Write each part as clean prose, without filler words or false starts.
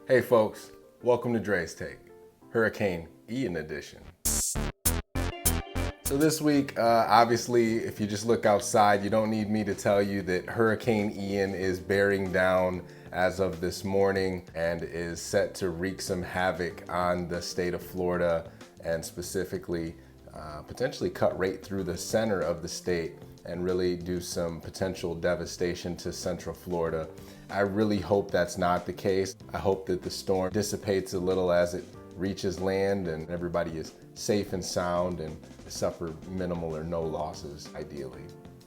Hey folks, welcome to Dre's Take, Hurricane Ian edition. So this week, obviously, if you just look outside, you don't need me to tell you that Hurricane Ian is bearing down as of this morning and is set to wreak some havoc on the state of Florida and specifically potentially cut right through the center of the state and really do some potential devastation to central Florida. I really hope that's not the case. I hope that the storm dissipates a little as it reaches land and everybody is safe and sound and suffer minimal or no losses, ideally.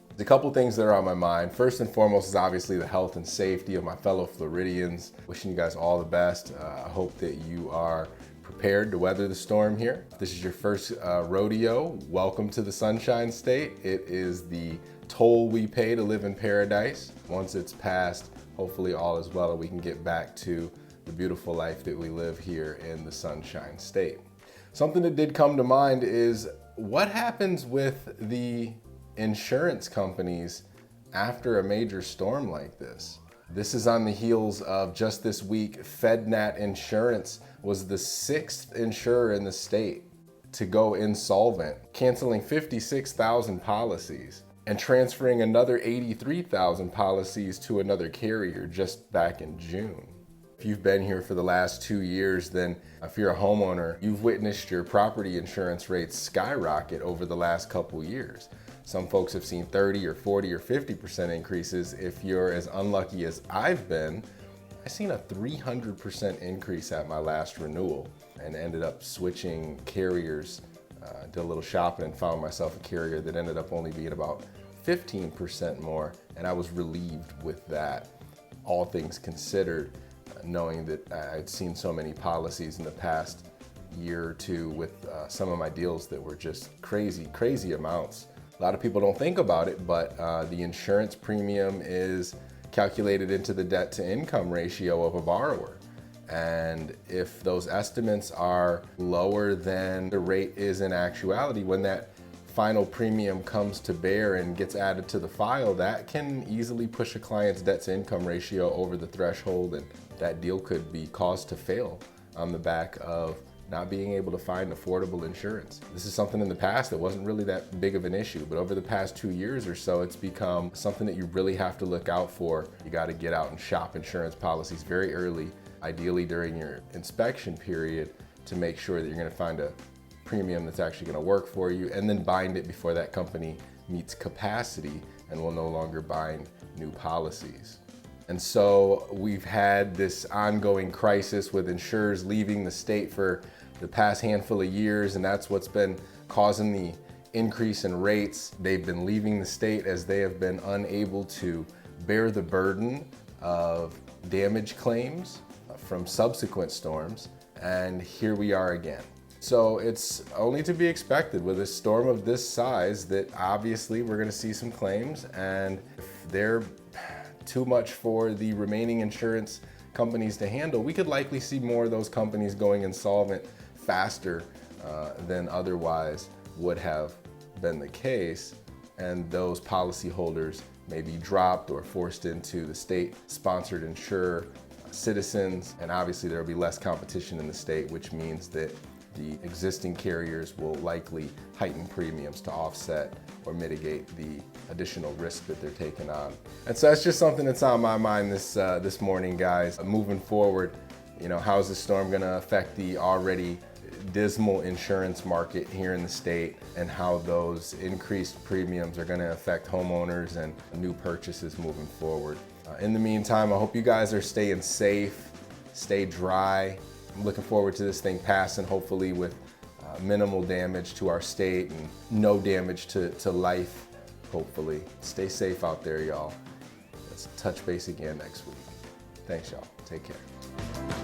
There's a couple things that are on my mind. First and foremost is obviously the health and safety of my fellow Floridians. Wishing you guys all the best. I hope that you are prepared to weather the storm here. If this is your first rodeo, welcome to the Sunshine State. It is the toll we pay to live in paradise. Once it's passed, hopefully all is well and we can get back to the beautiful life that we live here in the Sunshine State. Something that did come to mind is what happens with the insurance companies after a major storm like this? This is on the heels of just this week, FedNat Insurance was the 6th insurer in the state to go insolvent, canceling 56,000 policies and transferring another 83,000 policies to another carrier just back in June. If you've been here for the last 2 years, then if you're a homeowner, you've witnessed your property insurance rates skyrocket over the last couple years. Some folks have seen 30 or 40 or 50% increases. If you're as unlucky as I've been, I've seen a 300% increase at my last renewal and ended up switching carriers. Did a little shopping and found myself a carrier that ended up only being about 15% more, and I was relieved with that, all things considered, knowing that I'd seen so many policies in the past year or two with some of my deals that were just crazy amounts. A lot of people don't think about it, but the insurance premium is calculated into the debt to income ratio of a borrower. And if those estimates are lower than the rate is in actuality, when that final premium comes to bear and gets added to the file, that can easily push a client's debt to income ratio over the threshold, and that deal could be caused to fail on the back of not being able to find affordable insurance. This is something in the past that wasn't really that big of an issue, but over the past 2 years or so, it's become something that you really have to look out for. You got to get out and shop insurance policies very early, ideally during your inspection period, to make sure that you're going to find a premium that's actually going to work for you, and then bind it before that company meets capacity and will no longer bind new policies. And so we've had this ongoing crisis with insurers leaving the state for the past handful of years, and that's what's been causing the increase in rates. They've been leaving the state as they have been unable to bear the burden of damage claims from subsequent storms, and here we are again. So it's only to be expected with a storm of this size that obviously we're going to see some claims, and if they're too much for the remaining insurance companies to handle, we could likely see more of those companies going insolvent faster than otherwise would have been the case, and those policyholders may be dropped or forced into the state-sponsored insurer Citizens, and obviously there will be less competition in the state, which means that the existing carriers will likely heighten premiums to offset or mitigate the additional risk that they're taking on. And so that's just something that's on my mind this morning, guys. Moving forward, how is this storm going to affect the already dismal insurance market here in the state, and how those increased premiums are going to affect homeowners and new purchases moving forward. In the meantime, I hope you guys are staying safe, stay dry. I'm looking forward to this thing passing, hopefully with minimal damage to our state and no damage to life, hopefully. Stay safe out there, y'all. Let's touch base again next week. Thanks, y'all. Take care.